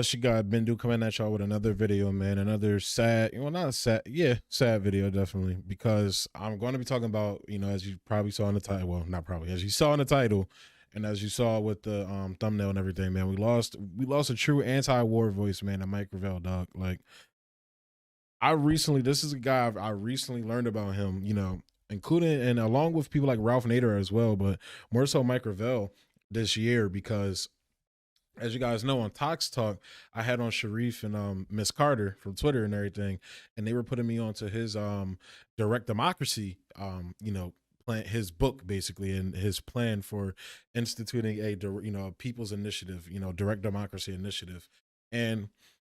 It's your guy Bendu coming at y'all with another video, man. Another sad, well, not sad, yeah, sad video, definitely, because I'm going to be talking about, as you probably saw in the title, well, not probably, as you saw in the title, and as you saw with the thumbnail and everything, man, we lost a true anti-war voice, man, a Mike Gravel, dog. Like, this is a guy I recently learned about him, including and along with people like Ralph Nader as well, but more so Mike Gravel this year, because as you guys know, on Tox Talk, I had on Sharif and Miss Carter from Twitter and everything, and they were putting me onto his direct democracy, plan, his book basically, and his plan for instituting a people's initiative, direct democracy initiative. And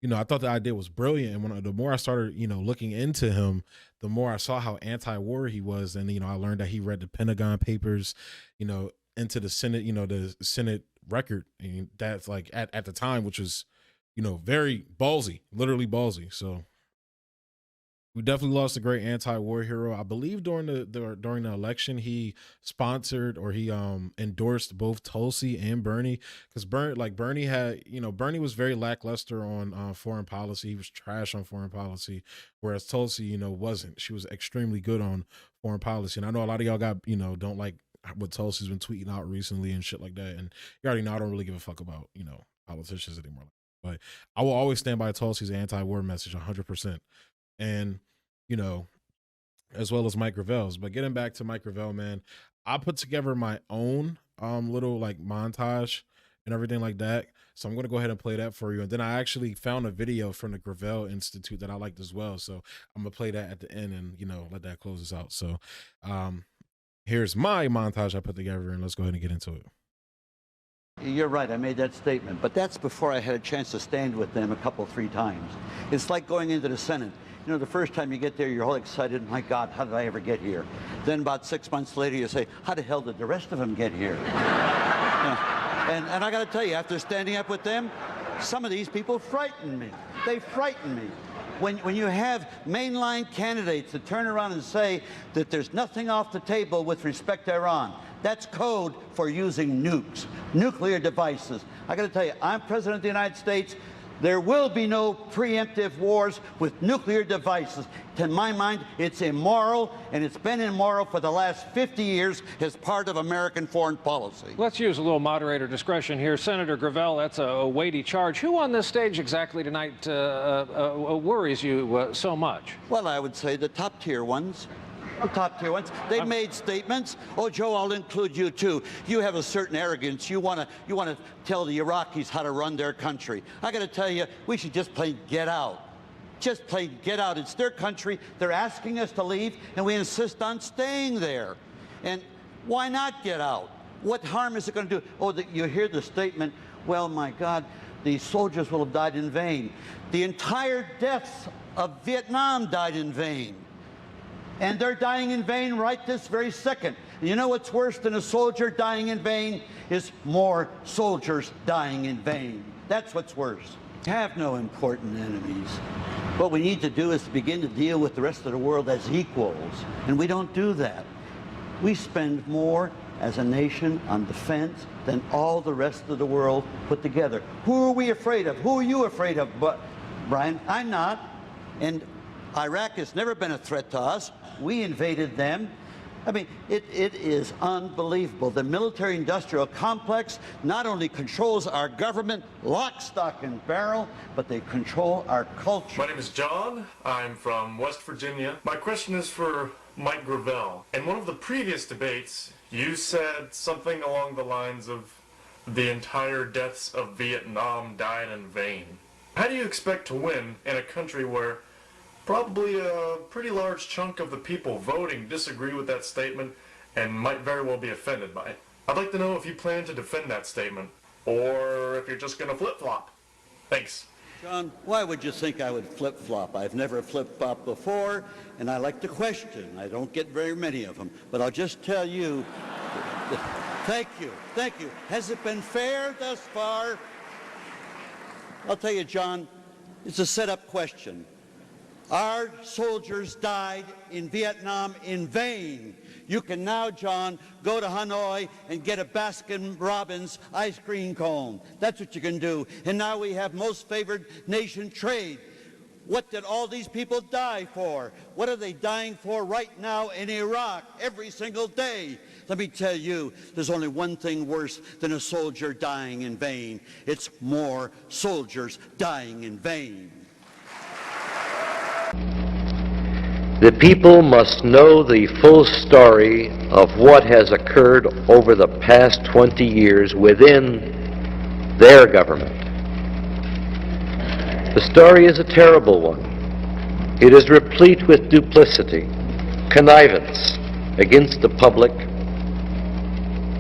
I thought the idea was brilliant, and the more I started looking into him, the more I saw how anti-war he was. And I learned that he read the Pentagon Papers, into the Senate, the Senate record, and that's like at the time, which was very ballsy, literally ballsy. So we definitely lost a great anti-war hero. I believe during the election he sponsored, or he endorsed both Tulsi and Bernie, because Bernie had, Bernie was very lackluster on foreign policy. He was trash on foreign policy, whereas Tulsi wasn't. She was extremely good on foreign policy. And I know a lot of y'all got don't like what Tulsi's been tweeting out recently and shit like that. And you already know I don't really give a fuck about, politicians anymore. But I will always stand by Tulsi's anti-war message 100%. And, as well as Mike Gravel's. But getting back to Mike Gravel, man, I put together my own little like montage and everything like that. So I'm going to go ahead and play that for you. And then I actually found a video from the Gravel Institute that I liked as well. So I'm going to play that at the end and, let that close us out. So, here's my montage I put together, and let's go ahead and get into it. You're right, I made that statement, but that's before I had a chance to stand with them three times. It's like going into the Senate. The first time you get there, you're all excited. My God, how did I ever get here? Then about 6 months later, you say, how the hell did the rest of them get here? And I got to tell you, after standing up with them, some of these people frighten me. They frighten me. When you have mainline candidates that turn around and say that there's nothing off the table with respect to Iran, that's code for using nukes, nuclear devices. I got to tell you, I'm President of the United States. There will be no preemptive wars with nuclear devices. To my mind, it's immoral, and it's been immoral for the last 50 years as part of American foreign policy. Let's use a little moderator discretion here. Senator Gravel, that's a weighty charge. Who on this stage exactly tonight worries you so much? Well, I would say the top-tier ones. The top-tier ones. They made statements. Oh, Joe, I'll include you too. You have a certain arrogance. You want to tell the Iraqis how to run their country. I got to tell you, we should just plain get out. Just plain get out. It's their country. They're asking us to leave, and we insist on staying there. And why not get out? What harm is it going to do? Oh, you hear the statement, well, my God, the soldiers will have died in vain. The entire deaths of Vietnam died in vain. And they're dying in vain right this very second. And you know what's worse than a soldier dying in vain? Is more soldiers dying in vain. That's what's worse. We have no important enemies. What we need to do is to begin to deal with the rest of the world as equals. And we don't do that. We spend more as a nation on defense than all the rest of the world put together. Who are we afraid of? Who are you afraid of? But, Brian, I'm not. And Iraq has never been a threat to us. We invaded them. I mean, it is unbelievable. The military-industrial complex not only controls our government, lock, stock, and barrel, but they control our culture. My name is John. I'm from West Virginia. My question is for Mike Gravel. In one of the previous debates, you said something along the lines of the entire deaths of Vietnam died in vain. How do you expect to win in a country where probably a pretty large chunk of the people voting disagree with that statement and might very well be offended by it? I'd like to know if you plan to defend that statement, or if you're just going to flip-flop. Thanks. John, why would you think I would flip-flop? I've never flip-flopped before, and I like to question. I don't get very many of them. But I'll just tell you, thank you. Has it been fair thus far? I'll tell you, John, it's a set-up question. Our soldiers died in Vietnam in vain. You can now, John, go to Hanoi and get a Baskin-Robbins ice cream cone. That's what you can do. And now we have most favored nation trade. What did all these people die for? What are they dying for right now in Iraq every single day? Let me tell you, there's only one thing worse than a soldier dying in vain. It's more soldiers dying in vain. The people must know the full story of what has occurred over the past 20 years within their government. The story is a terrible one. It is replete with duplicity, connivance against the public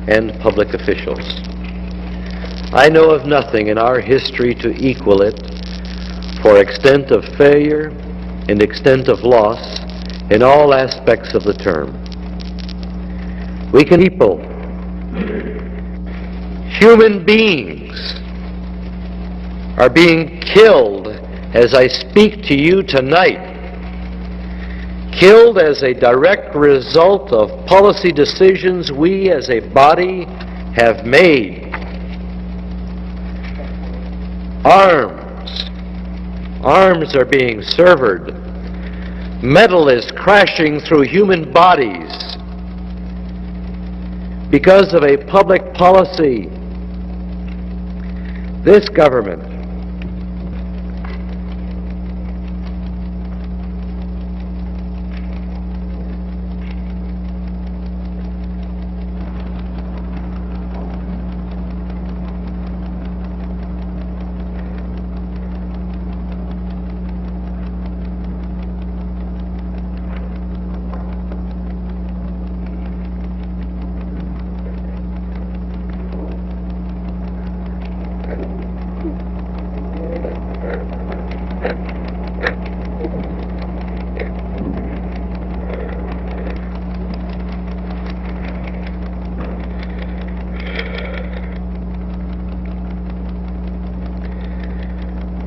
and public officials. I know of nothing in our history to equal it for extent of failure and extent of loss in all aspects of the term. We can people, human beings, are being killed as I speak to you tonight, killed as a direct result of policy decisions we as a body have made. Arms are being severed. Metal is crashing through human bodies because of a public policy. This government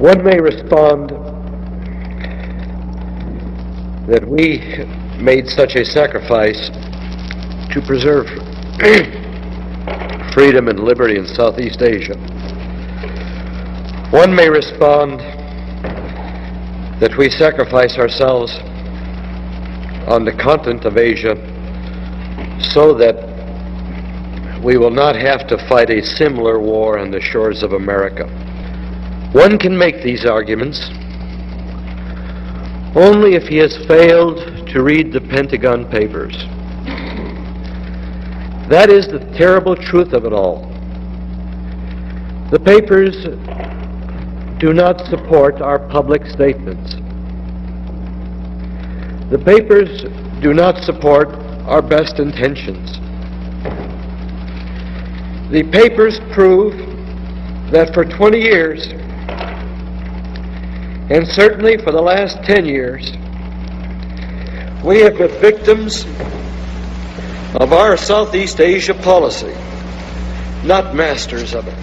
One may respond that we made such a sacrifice to preserve freedom and liberty in Southeast Asia. One may respond that we sacrifice ourselves on the continent of Asia so that we will not have to fight a similar war on the shores of America. One can make these arguments only if he has failed to read the Pentagon Papers. That is the terrible truth of it all. The papers do not support our public statements. The papers do not support our best intentions. The papers prove that for 20 years, and certainly for the last 10 years, we have been victims of our Southeast Asia policy, not masters of it.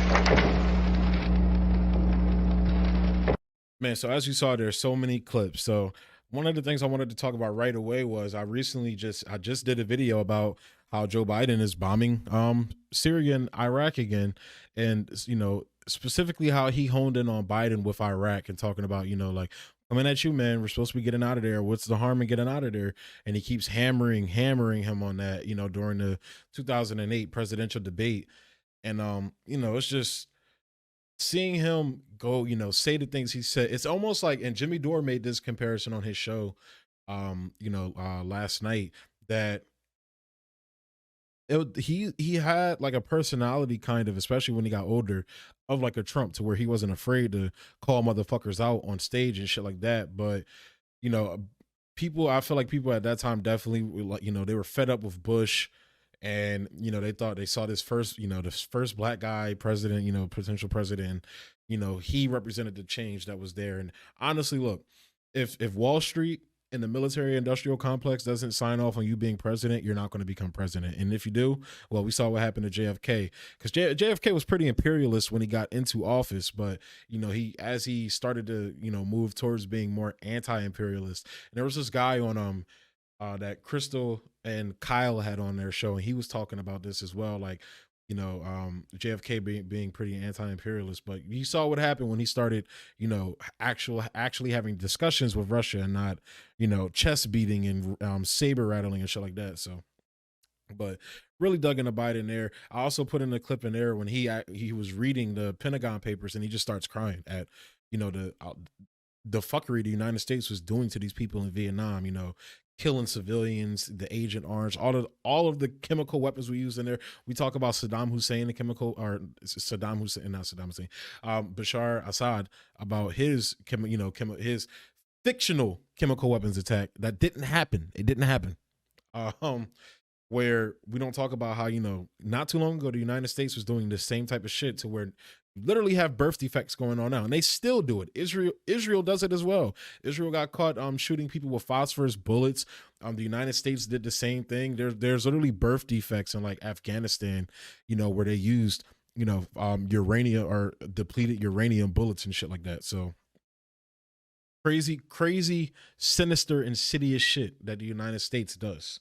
Man, so as you saw, there's so many clips. So one of the things I wanted to talk about right away was I just did a video about how Joe Biden is bombing Syria and Iraq again, and specifically how he honed in on Biden with Iraq and talking about, like, coming at you, man, we're supposed to be getting out of there. What's the harm in getting out of there? And he keeps hammering him on that, during the 2008 presidential debate. And, it's just seeing him go, say the things he said. It's almost like, and Jimmy Dore made this comparison on his show, last night, that he had like a personality kind of, especially when he got older, of like a Trump, to where he wasn't afraid to call motherfuckers out on stage and shit like that. But I feel like people at that time definitely were like, they were fed up with Bush, and they thought they saw this first black guy president, potential president. He represented the change that was there. And honestly, look, if Wall Street and the military industrial complex doesn't sign off on you being president, you're not going to become president. And if you do, well, we saw what happened to JFK, because JFK was pretty imperialist when he got into office, but as he started to move towards being more anti-imperialist. And there was this guy on that Crystal and Kyle had on their show, and he was talking about this as well, like JFK being pretty anti-imperialist. But you saw what happened when he started, actually having discussions with Russia and not, chest beating and saber rattling and shit like that. So, but really dug into Biden there. I also put in a clip in there when he was reading the Pentagon Papers, and he just starts crying at, the fuckery the United States was doing to these people in Vietnam, killing civilians, the Agent Orange, all of the chemical weapons we use in there. We talk about Saddam Hussein, Bashar Assad, about his his fictional chemical weapons attack that didn't happen. It didn't happen. Where we don't talk about how, not too long ago, the United States was doing the same type of shit to where you literally have birth defects going on now, and they still do it. Israel does it as well. Israel got caught shooting people with phosphorus bullets. The United States did the same thing. There's literally birth defects in like Afghanistan, where they used, uranium or depleted uranium bullets and shit like that. So crazy, sinister, insidious shit that the United States does.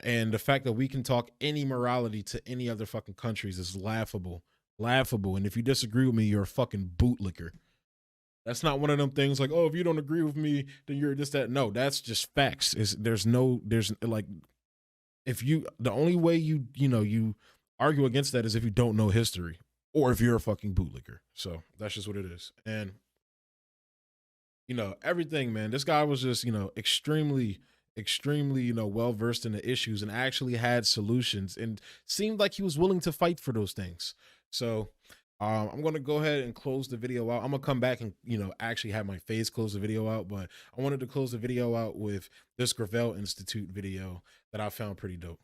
And the fact that we can talk any morality to any other fucking countries is laughable. And if you disagree with me, you're a fucking bootlicker. That's not one of them things like, oh, if you don't agree with me, then you're this, that. No, that's just facts. The only way you argue against that is if you don't know history or if you're a fucking bootlicker. So that's just what it is. And, everything, man, this guy was just, extremely well versed in the issues and actually had solutions and seemed like he was willing to fight for those things. So I'm going to go ahead and close the video out. I'm going to come back and actually have my face close the video out, but I wanted to close the video out with this Gravel Institute video that I found pretty dope.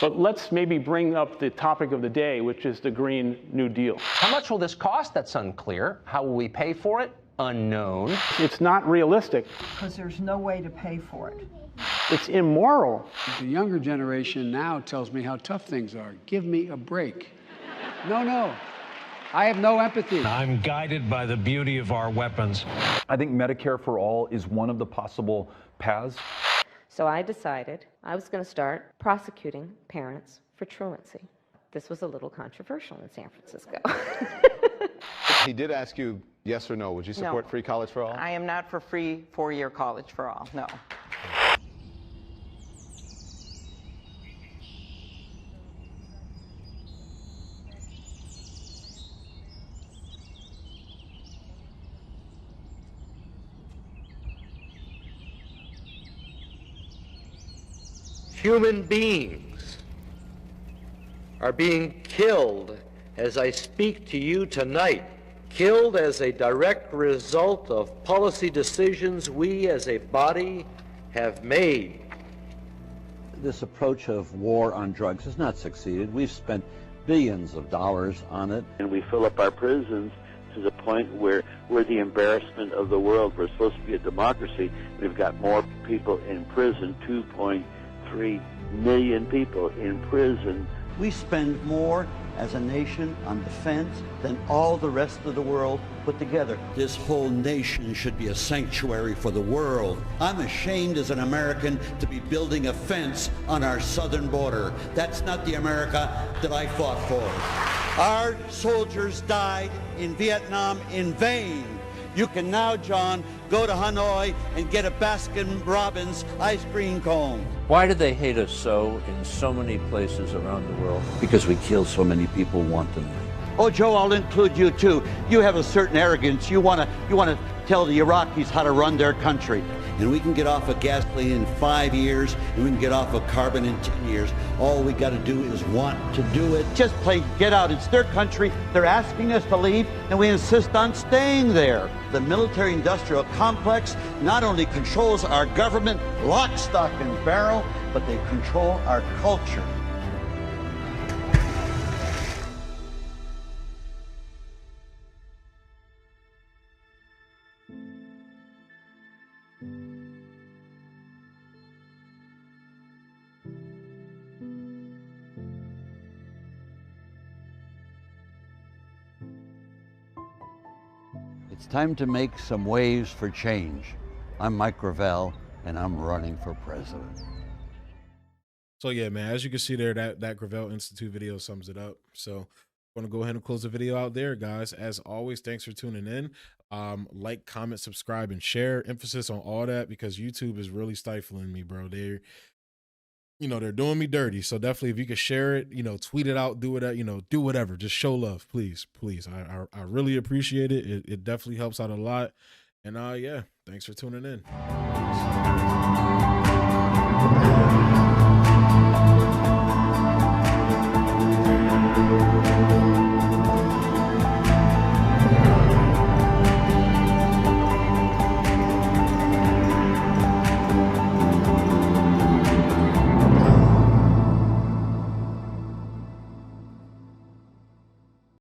But let's maybe bring up the topic of the day, which is the Green New Deal. How much will this cost? That's unclear. How will we pay for it? Unknown. It's not realistic. Because there's no way to pay for it. It's immoral. The younger generation now tells me how tough things are. Give me a break. No. I have no empathy. I'm guided by the beauty of our weapons. I think Medicare for all is one of the possible paths. So I decided I was going to start prosecuting parents for truancy. This was a little controversial in San Francisco. He did ask you yes or no. Would you support free college for all? I am not for free four-year college for all, no. Human beings are being killed as I speak to you tonight, killed as a direct result of policy decisions we as a body have made. This approach of war on drugs has not succeeded. We've spent billions of dollars on it. And we fill up our prisons to the point where we're the embarrassment of the world. We're supposed to be a democracy. We've got more people in prison, 2.3 million people in prison. We spend more as a nation on defense than all the rest of the world put together. This whole nation should be a sanctuary for the world. I'm ashamed as an American to be building a fence on our southern border. That's not the America that I fought for. Our soldiers died in Vietnam in vain. You can now, John, go to Hanoi and get a Baskin-Robbins ice cream cone. Why do they hate us so in so many places around the world? Because we kill so many people wantonly. Oh, Joe, I'll include you too. You have a certain arrogance. You want to tell the Iraqis how to run their country. And we can get off of gasoline in 5 years, and we can get off of carbon in 10 years. All we got to do is want to do it. Just play get out. It's their country. They're asking us to leave, and we insist on staying there. The military-industrial complex not only controls our government, lock, stock, and barrel, but they control our culture. It's time to make some waves for change. I'm Mike Gravel, and I'm running for president. So yeah, man, as you can see there, that Gravel Institute video sums it up. So I'm gonna go ahead and close the video out there, guys. As always, thanks for tuning in. Like, comment, subscribe, and share. Emphasis on all that because YouTube is really stifling me, bro. They're doing me dirty. So definitely, if you could share it, tweet it out, do it, do whatever. Just show love, please, please. I really appreciate it. It definitely helps out a lot. And yeah, thanks for tuning in.